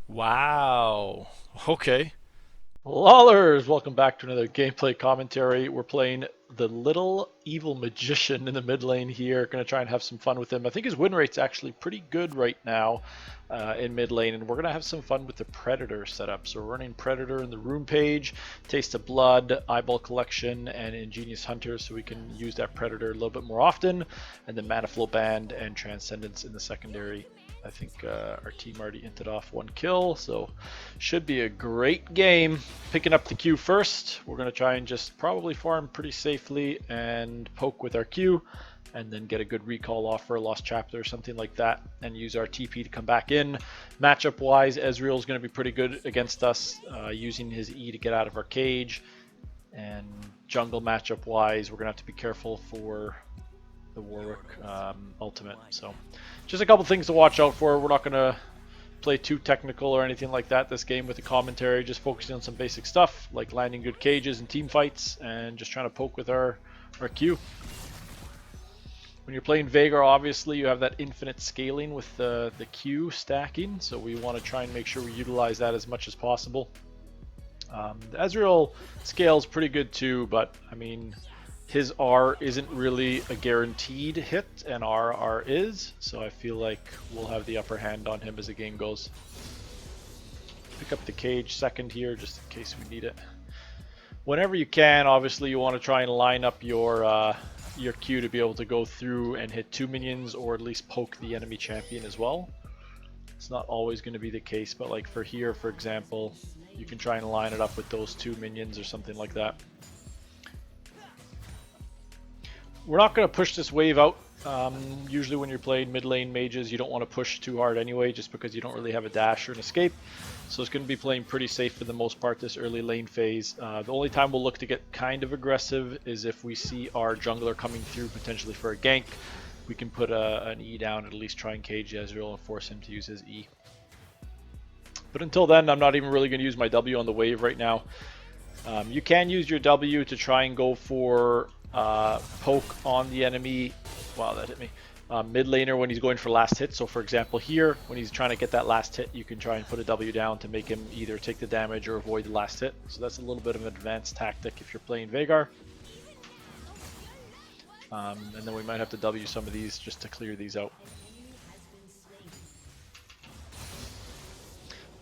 Wow. Okay. Lawlers, welcome back to another gameplay commentary. We're playing the little evil magician in the mid lane here. Going to try and have some fun with him. I think his win rate's actually pretty good right now in mid lane, and we're going to have some fun with the Predator setup. So we're running Predator in the Rune page, Taste of Blood, Eyeball Collection, and Ingenious Hunter, so we can use that Predator a little bit more often, and then Mana Flow Band and Transcendence in the secondary. I think our team already inted off one kill, so should be a great game. Picking up the Q first. We're going to try and just probably farm pretty safely and poke with our Q, and then get a good recall off for a lost chapter or something like that, and use our TP to come back in. Matchup wise, Ezreal is going to be pretty good against us, using his E to get out of our cage. And jungle matchup wise, we're going to have to be careful for the Warwick ultimate. So just a couple things to watch out for. We're not going to play too technical or anything like that this game with the commentary, just focusing on some basic stuff like landing good cages and team fights and just trying to poke with our Q. When you're playing Veigar, obviously you have that infinite scaling with the Q stacking, so we want to try and make sure we utilize that as much as possible. The Ezreal scales pretty good too, but I mean, his R isn't really a guaranteed hit, and our R is, so I feel like we'll have the upper hand on him as the game goes. Pick up the cage second here, just in case we need it. Whenever you can, obviously you want to try and line up your Q to be able to go through and hit 2 minions, or at least poke the enemy champion as well. It's not always going to be the case, but like for here, for example, you can try and line it up with those 2 minions or something like that. We're not going to push this wave out. Usually when you're playing mid lane mages, you don't want to push too hard anyway, just because you don't really have a dash or an escape. So it's going to be playing pretty safe for the most part this early lane phase. The only time we'll look to get kind of aggressive is if we see our jungler coming through potentially for a gank. We can put an E down and at least try and cage Ezreal and force him to use his E. But until then, I'm not even really going to use my W on the wave right now. You can use your W to try and go for poke on the enemy. Wow, that hit me. Mid laner when he's going for last hit. So for example here, when he's trying to get that last hit, you can try and put a W down to make him either take the damage or avoid the last hit. So that's a little bit of an advanced tactic if you're playing Veigar. And then we might have to W some of these just to clear these out.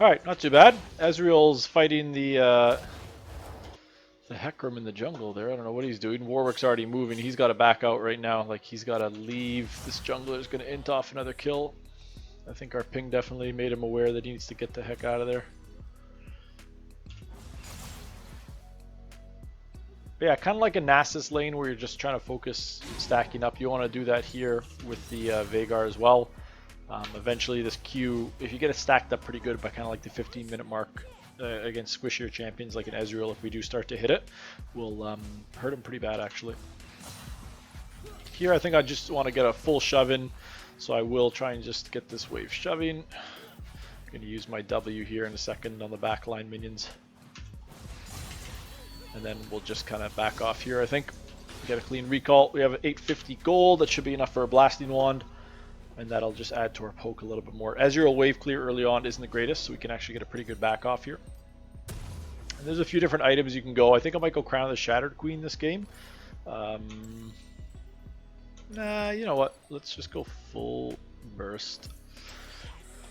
Alright, not too bad. Ezreal's fighting the Hecarim in the jungle there. I don't know what he's doing. Warwick's already moving. He's got to back out right now. Like, he's got to leave. This jungler is going to int off another kill. I think our ping definitely made him aware that he needs to get the heck out of there. But yeah, kind of like a Nasus lane where you're just trying to focus stacking up. You want to do that here with the Veigar as well. Eventually this Q, if you get it stacked up pretty good by kind of like the 15-minute mark, against squishier champions like an Ezreal, if we do start to hit it, we'll hurt him pretty bad actually. Here I think I just want to get a full shove in, so I will try and just get this wave shoving. I'm going to use my W here in a second on the backline minions. And then we'll just kind of back off here, I think. Get a clean recall. We have 850 gold, that should be enough for a blasting wand. And that'll just add to our poke a little bit more. Ezreal wave clear early on isn't the greatest, so we can actually get a pretty good back off here. And there's a few different items you can go. I think I might go Crown of the Shattered Queen this game. Nah, you know what? Let's just go full burst. I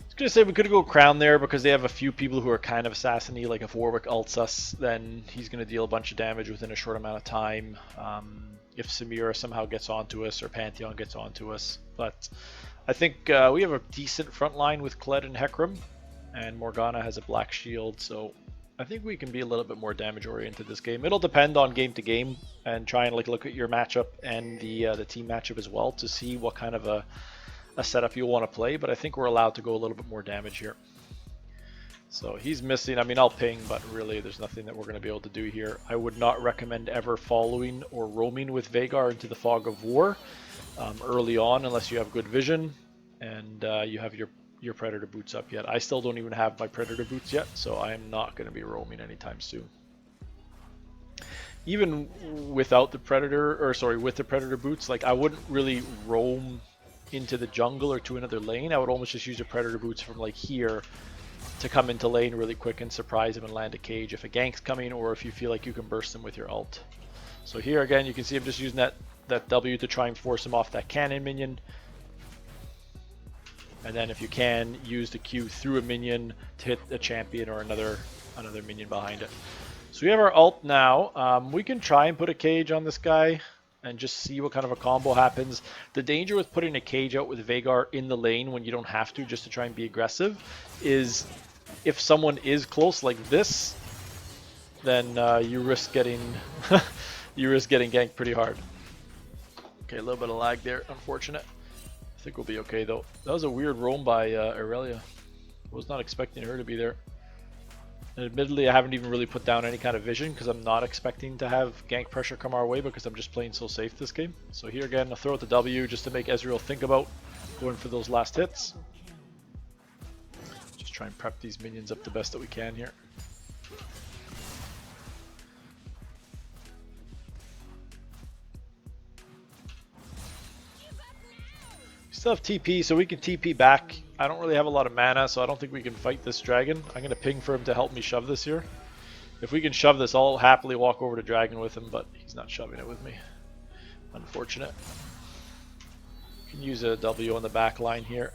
was going to say we could go Crown there because they have a few people who are kind of assassin-y. Like if Warwick ults us, then he's going to deal a bunch of damage within a short amount of time. If Samira somehow gets onto us or Pantheon gets onto us. But I think we have a decent front line with Kled and Hecarim, and Morgana has a black shield, so I think we can be a little bit more damage oriented this game. It'll depend on game to game, and try and like look at your matchup and the team matchup as well to see what kind of a setup you want to play, but I think we're allowed to go a little bit more damage here. So he's missing. I mean, I'll ping, but really there's nothing that we're going to be able to do here. I would not recommend ever following or roaming with Veigar into the Fog of War early on unless you have good vision and you have your Predator boots up yet. I still don't even have my Predator boots yet, so I'm not going to be roaming anytime soon. Even without the Predator, or sorry, with the Predator boots, like I wouldn't really roam into the jungle or to another lane. I would almost just use the Predator boots from like here to come into lane really quick and surprise him and land a cage if a gank's coming, or if you feel like you can burst him with your ult. So here again, you can see I'm just using that W to try and force him off that cannon minion. And then if you can, use the Q through a minion to hit a champion or another minion behind it. So we have our ult now. We can try and put a cage on this guy and just see what kind of a combo happens. The danger with putting a cage out with Veigar in the lane when you don't have to, just to try and be aggressive, is if someone is close like this, then you risk getting ganked pretty hard. Okay, a little bit of lag there, unfortunate. I think we'll be okay though. That was a weird roam by Aurelia. I was not expecting her to be there. And admittedly, I haven't even really put down any kind of vision because I'm not expecting to have gank pressure come our way because I'm just playing so safe this game. So here again, I'll throw out the W just to make Ezreal think about going for those last hits. Just try and prep these minions up the best that we can here. Still have TP, so we can TP back. I don't really have a lot of mana, so I don't think we can fight this dragon. I'm going to ping for him to help me shove this here. If we can shove this, I'll happily walk over to dragon with him, but he's not shoving it with me. Unfortunate. Can use a W on the back line here.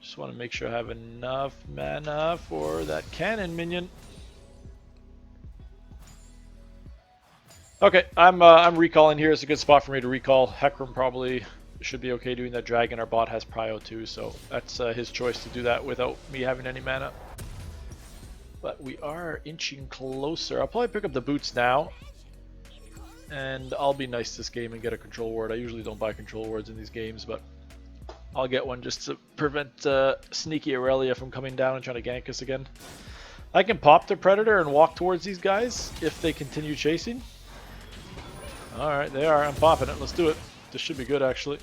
Just want to make sure I have enough mana for that cannon minion. Okay, I'm recalling here. It's a good spot for me to recall. Hecarim probably should be okay doing that dragon. Our bot has prio too, so that's his choice to do that without me having any mana. But we are inching closer. I'll probably pick up the boots now, and I'll be nice this game and get a control ward. I usually don't buy control wards in these games, but I'll get one just to prevent sneaky Aurelia from coming down and trying to gank us again. I can pop the Predator and walk towards these guys if they continue chasing. Alright, they are. I'm popping it. Let's do it. This should be good, actually.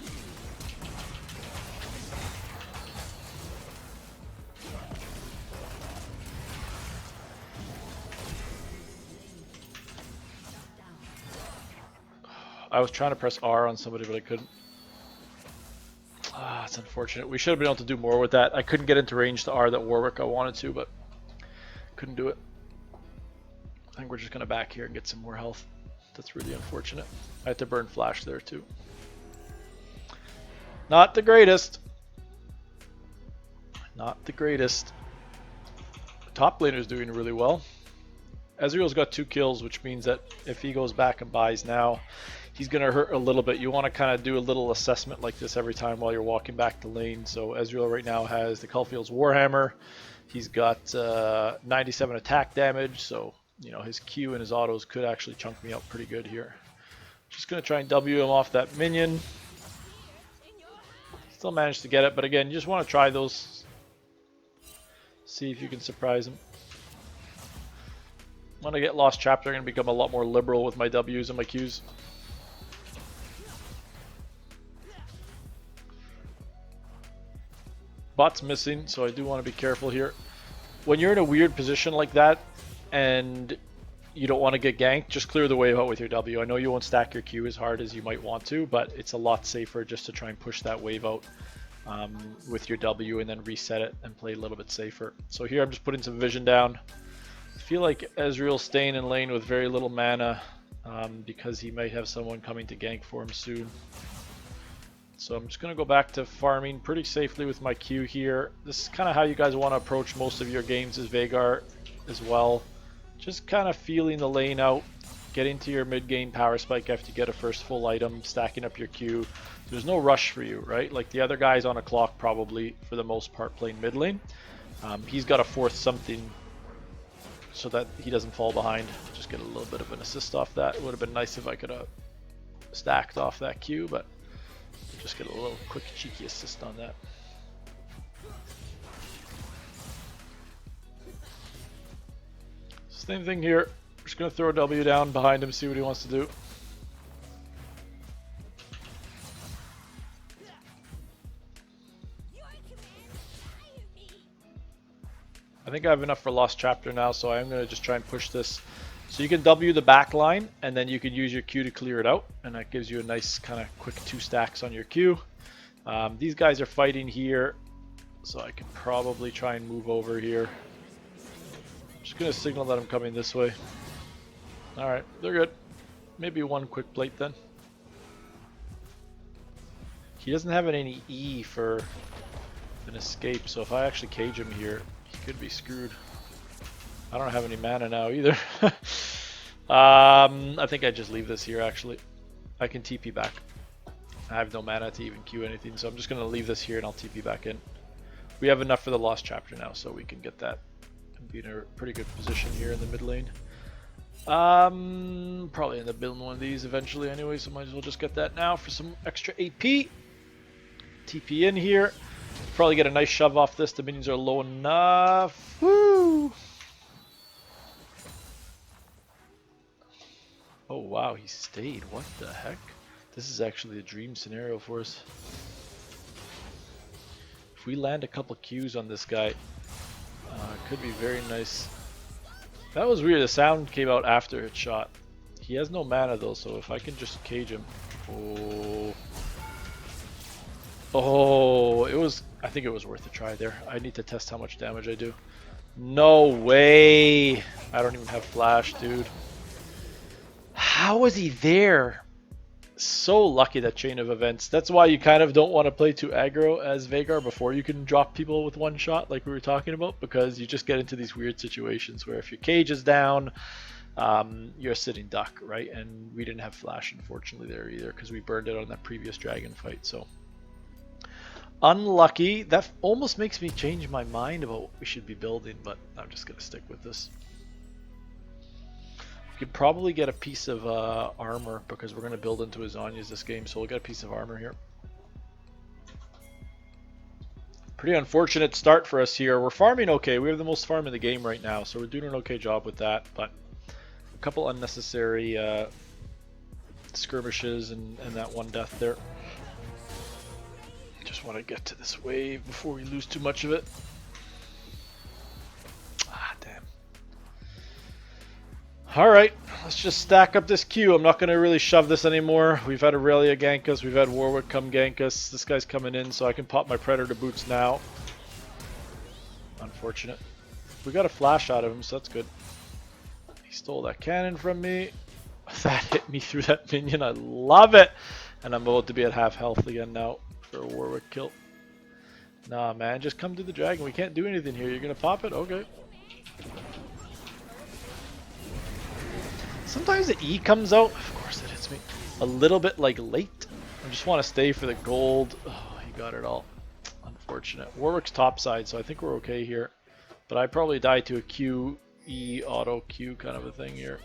I was trying to press R on somebody, but I couldn't. Ah, it's unfortunate. We should have been able to do more with that. I couldn't get into range to R that Warwick I wanted to, but couldn't do it. I think we're just going to back here and get some more health. That's really unfortunate. I had to burn flash there too. Not the greatest. Not the greatest. Top laner's doing really well. Ezreal's got 2 kills, which means that if he goes back and buys now, he's going to hurt a little bit. You want to kind of do a little assessment like this every time while you're walking back to lane. So Ezreal right now has the Caulfield's Warhammer. He's got 97 attack damage, so you know, his Q and his autos could actually chunk me up pretty good here. Just going to try and W him off that minion. Still managed to get it, but again, you just want to try those. See if you can surprise him. When I get Lost Chapter, I'm going to become a lot more liberal with my Ws and my Qs. Bot's missing, so I do want to be careful here. When you're in a weird position like that, and you don't want to get ganked, just clear the wave out with your W. I know you won't stack your Q as hard as you might want to, but it's a lot safer just to try and push that wave out with your W and then reset it and play a little bit safer. So here I'm just putting some vision down. I feel like Ezreal's staying in lane with very little mana because he might have someone coming to gank for him soon. So I'm just going to go back to farming pretty safely with my Q here. This is kind of how you guys want to approach most of your games as Veigar as well. Just kind of feeling the lane out, getting to your mid-game power spike after you get a first full item, stacking up your Q. There's no rush for you, right? Like the other guy's on a clock probably, for the most part, playing mid lane. He's got to force something so that he doesn't fall behind. Just get a little bit of an assist off that. It would have been nice if I could have stacked off that Q, but just get a little quick cheeky assist on that. Same thing here. Just going to throw a W down behind him, see what he wants to do. I think I have enough for Lost Chapter now, so I'm going to just try and push this. So you can W the back line, and then you can use your Q to clear it out, and that gives you a nice kind of quick 2 stacks on your Q. These guys are fighting here, so I can probably try and move over here. I'm just going to signal that I'm coming this way. Alright, they're good. Maybe one quick plate then. He doesn't have any E for an escape, so if I actually cage him here, he could be screwed. I don't have any mana now either. I think I just leave this here actually. I can TP back. I have no mana to even queue anything, so I'm just going to leave this here and I'll TP back in. We have enough for the Lost Chapter now, so we can get that and be in a pretty good position here in the mid lane. Probably end up building one of these eventually anyway, so might as well just get that now for some extra AP. TP in here. Probably get a nice shove off this. The minions are low enough. Woo! Oh wow, he stayed. What the heck? This is actually a dream scenario for us. If we land a couple Qs on this guy, it could be very nice. That was weird. The sound came out after it shot. He has no mana though, so if I can just cage him. Oh. Oh, it was. I think it was worth a try there. I need to test how much damage I do. No way. I don't even have flash, dude. How was he there? So lucky, that chain of events. That's why you kind of don't want to play too aggro as Veigar before you can drop people with one shot like we were talking about, because you just get into these weird situations where if your cage is down, you're a sitting duck, right? And we didn't have flash unfortunately there either because we burned it on that previous dragon fight, so unlucky. That almost makes me change my mind about what we should be building, but I'm just gonna stick with this. We could probably get a piece of armor because we're going to build into his Zhonya's this game, so we'll get a piece of armor here. Pretty unfortunate start for us here. We're farming okay. We have the most farm in the game right now, so we're doing an okay job with that, but a couple unnecessary skirmishes and that one death there. Just want to get to this wave before we lose too much of it. Ah, damn. Alright, let's just stack up this queue. I'm not going to really shove this anymore. We've had Aurelia gank us, we've had Warwick come gank us. This guy's coming in, so I can pop my Predator boots now. Unfortunate. We got a flash out of him, so that's good. He stole that cannon from me. That hit me through that minion. I love it! And I'm about to be at half health again now for a Warwick kill. Nah, man, just come to the dragon. We can't do anything here. You're going to pop it? Okay. Sometimes the E comes out, of course it hits me, a little bit like late. I just want to stay for the gold. Oh, he got it all. Unfortunate. Warwick's topside, so I think we're okay here. But I probably die to a Q, E, auto Q kind of a thing here.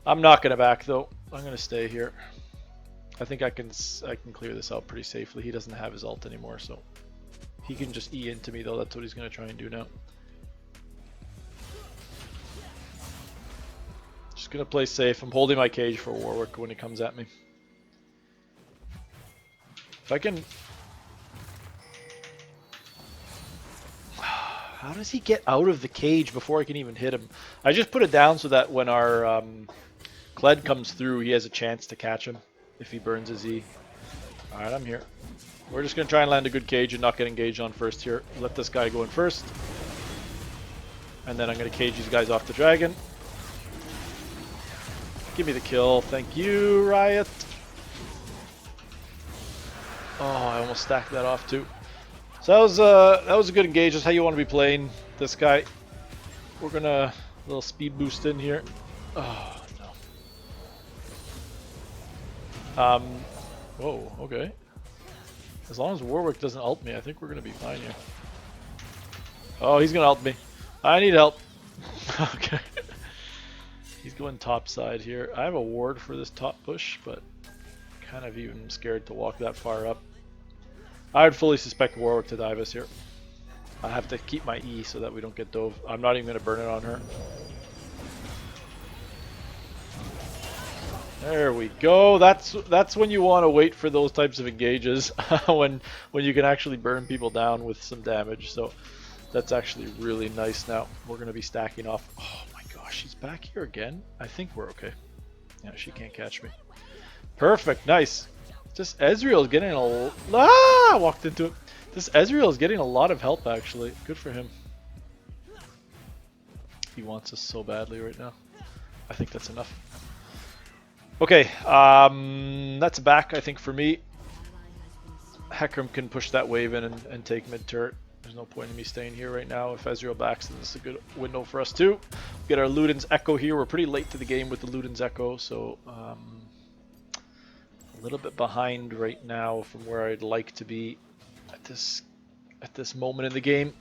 I'm not going to back though. I'm going to stay here. I think I can clear this out pretty safely. He doesn't have his ult anymore, so he can just E into me though. That's what he's going to try and do now. Just gonna play safe. I'm holding my cage for Warwick when he comes at me. If I can... How does he get out of the cage before I can even hit him? I just put it down so that when our Kled comes through, he has a chance to catch him if he burns his E. Alright, I'm here. We're just gonna try and land a good cage and not get engaged on first here. Let this guy go in first. And then I'm gonna cage these guys off the dragon. Give me the kill. Thank you, Riot. Oh, I almost stacked that off too. So that was a good engage. That's how you want to be playing this guy. We're gonna a little speed boost in here. Oh no. Whoa. Okay. As long as Warwick doesn't ult me, I think we're gonna be fine here. Oh, he's gonna ult me. I need help. Okay. He's going top side here. I have a ward for this top push, but kind of even scared to walk that far up. I would fully suspect Warwick to dive us here. I have to keep my E so that we don't get dove. I'm not even going to burn it on her. There we go. That's when you want to wait for those types of engages, when you can actually burn people down with some damage. So that's actually really nice. Now we're going to be stacking off. Oh my gosh, she's back here again. I think we're okay. Yeah, she can't catch me. Perfect, nice. Just Ezreal's getting walked into it. This Ezreal is getting a lot of help actually. Good for him. He wants us so badly right now. I think that's enough. Okay, that's back I think for me. Hecarim can push that wave in and take mid turret. There's no point in me staying here right now. If Ezreal backs, then this is a good window for us too. Get our Luden's Echo here. We're pretty late to the game with the Luden's Echo, so a little bit behind right now from where I'd like to be at this moment in the game.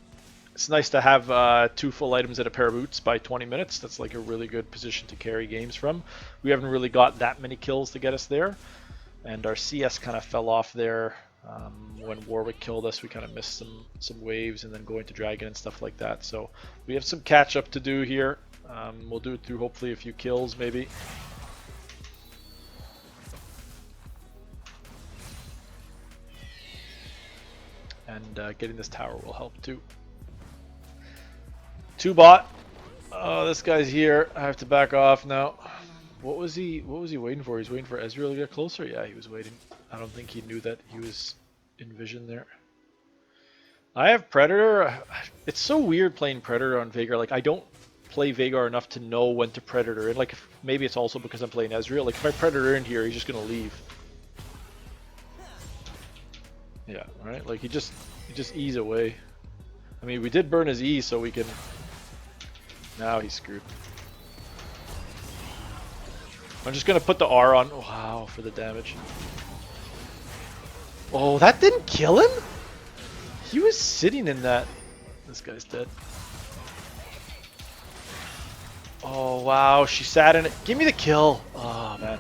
It's nice to have 2 full items and a pair of boots by 20 minutes. That's like a really good position to carry games from. We haven't really got that many kills to get us there, and our CS kind of fell off there. When Warwick killed us, we kind of missed some waves and then going to Dragon and stuff like that. So we have some catch up to do here. We'll do it through hopefully a few kills maybe. And getting this tower will help too. 2 bot. Oh, this guy's here. I have to back off now. What was he waiting for? He's waiting for Ezreal to get closer? Yeah, he was waiting. I don't think he knew that he was in vision there. I have Predator. It's so weird playing Predator on Veigar. Like, I don't play Veigar enough to know when to Predator in. Like, maybe it's also because I'm playing Ezreal. Like, if I Predator in here, he's just gonna leave. Yeah, right? Like, he just ease away. I mean, we did burn his E, so we can... Now he's screwed. I'm just gonna put the R on. Wow, for the damage. Oh, that didn't kill him? He was sitting in that. This guy's dead. Oh, wow, she sat in it. Give me the kill. Oh, man.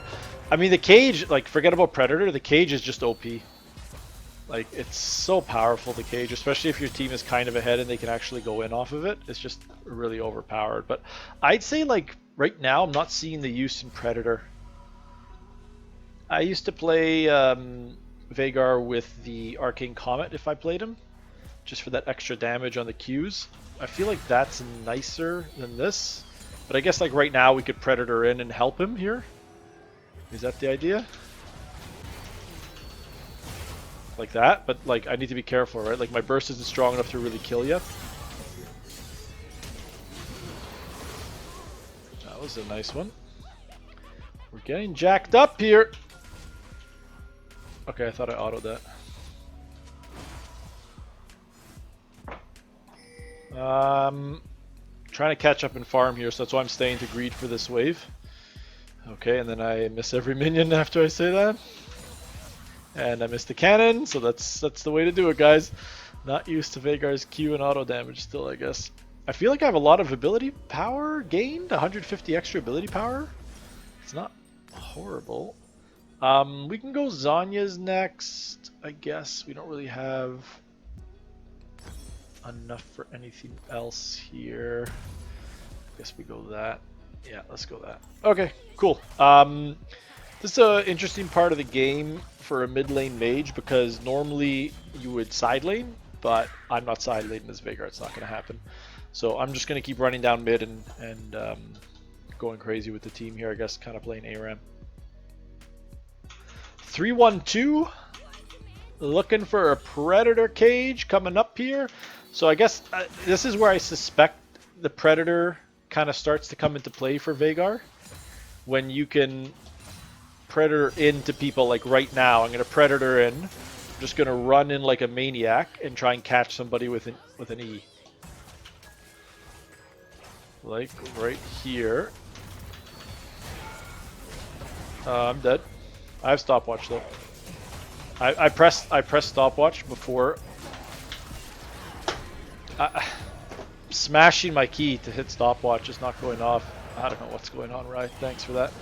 I mean, the cage, like, forget about Predator. The cage is just OP. Like, it's so powerful, the cage, especially if your team is kind of ahead and they can actually go in off of it. It's just really overpowered. But I'd say, like, right now, I'm not seeing the use in Predator. I used to play Veigar with the Arcane Comet if I played him, just for that extra damage on the Qs. I feel like that's nicer than this. But I guess, like, right now we could Predator in and help him here. Is that the idea? Like that, but like I need to be careful, right? Like my burst isn't strong enough to really kill yet. That was a nice one. We're getting jacked up here. Okay, I thought I autoed that. Trying to catch up and farm here, so that's why I'm staying to greed for this wave. Okay, and then I miss every minion after I say that. And I missed the cannon, so that's the way to do it, guys. Not used to Veigar's Q and auto damage still, I guess. I feel like I have a lot of ability power gained, 150 extra ability power. It's not horrible. We can go Zanya's next, I guess. We don't really have enough for anything else here. I guess we go that. Yeah, let's go that. Okay, cool. This is an interesting part of the game for a mid lane mage because normally you would side lane, but I'm not side laning as Veigar. It's not going to happen. So I'm just going to keep running down mid and going crazy with the team here, I guess, kind of playing ARAM. 3-1-2. Looking for a Predator cage coming up here. So I guess this is where I suspect the Predator kind of starts to come into play for Veigar. When you can Predator into people, like right now, I'm going to Predator in. I'm just going to run in like a maniac and try and catch somebody with an E. Like right here. I'm dead. I have stopwatch though. I pressed stopwatch before. Smashing my key to hit stopwatch is not going off. I don't know what's going on, right? Thanks for that.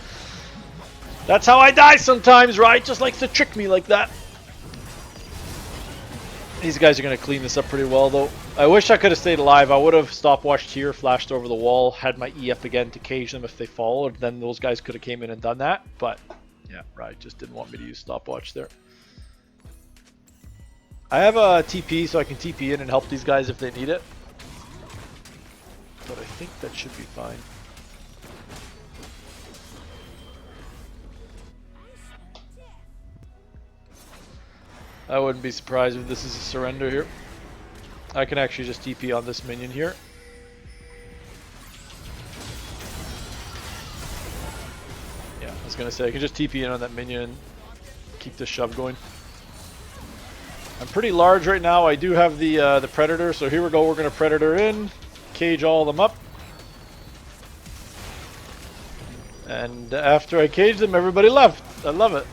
That's how I die sometimes, right? Just likes to trick me like that. These guys are going to clean this up pretty well, though. I wish I could have stayed alive. I would have stopwatched here, flashed over the wall, had my E up again to cage them if they followed. Then those guys could have came in and done that. But, yeah, right. Just didn't want me to use stopwatch there. I have a TP, so I can TP in and help these guys if they need it. But I think that should be fine. I wouldn't be surprised if this is a surrender here. I can actually just TP on this minion here. Yeah, I was gonna say I can just TP in on that minion and keep the shove going. I'm pretty large right now. I do have the Predator, so here we go. We're gonna Predator in, cage all of them up. And after I caged them, everybody left. I love it.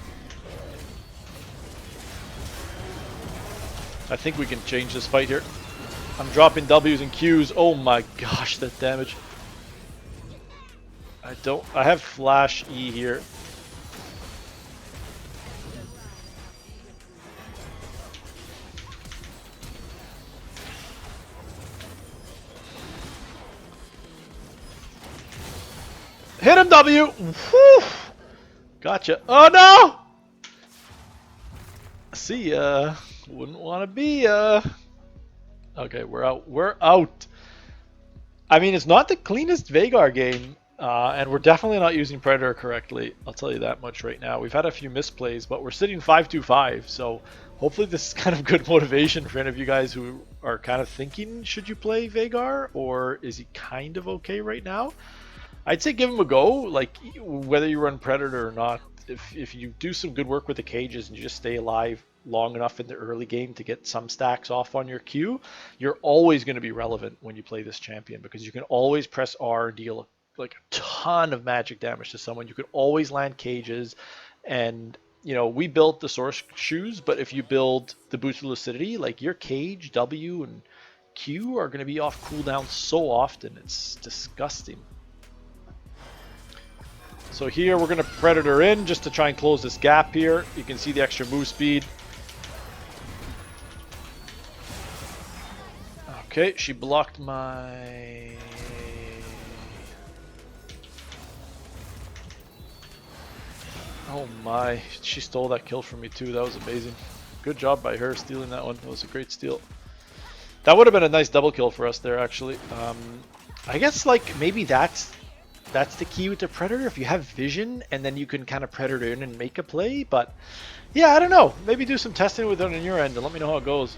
I think we can change this fight here. I'm dropping W's and Q's. Oh my gosh, that damage. I have Flash E here. Hit him, W! Whew. Gotcha. Oh no! See ya. Wouldn't want to be ya. Okay, we're out. We're out. I mean, it's not the cleanest Veigar game, and we're definitely not using Predator correctly. I'll tell you that much right now. We've had a few misplays, but we're sitting 5-2-5, so hopefully this is kind of good motivation for any of you guys who are kind of thinking, should you play Veigar, or is he kind of okay right now? I'd say give him a go, like whether you run Predator or not. If you do some good work with the cages and you just stay alive long enough in the early game to get some stacks off on your Q, you're always going to be relevant when you play this champion, because you can always press R and deal like a ton of magic damage to someone. You can always land cages, and you know, we built the source shoes, but if you build the boost of lucidity, like your cage, W, and Q are going to be off cooldown so often, it's disgusting. So here we're going to Predator in just to try and close this gap here. You can see the extra move speed. Okay, she blocked my... Oh my, she stole that kill from me too. That was amazing. Good job by her stealing that one. That was a great steal. That would have been a nice double kill for us there, actually. I guess like maybe that's the key with the Predator. If you have vision, and then you can kind of Predator in and make a play. But yeah, I don't know. Maybe do some testing with it on your end and let me know how it goes.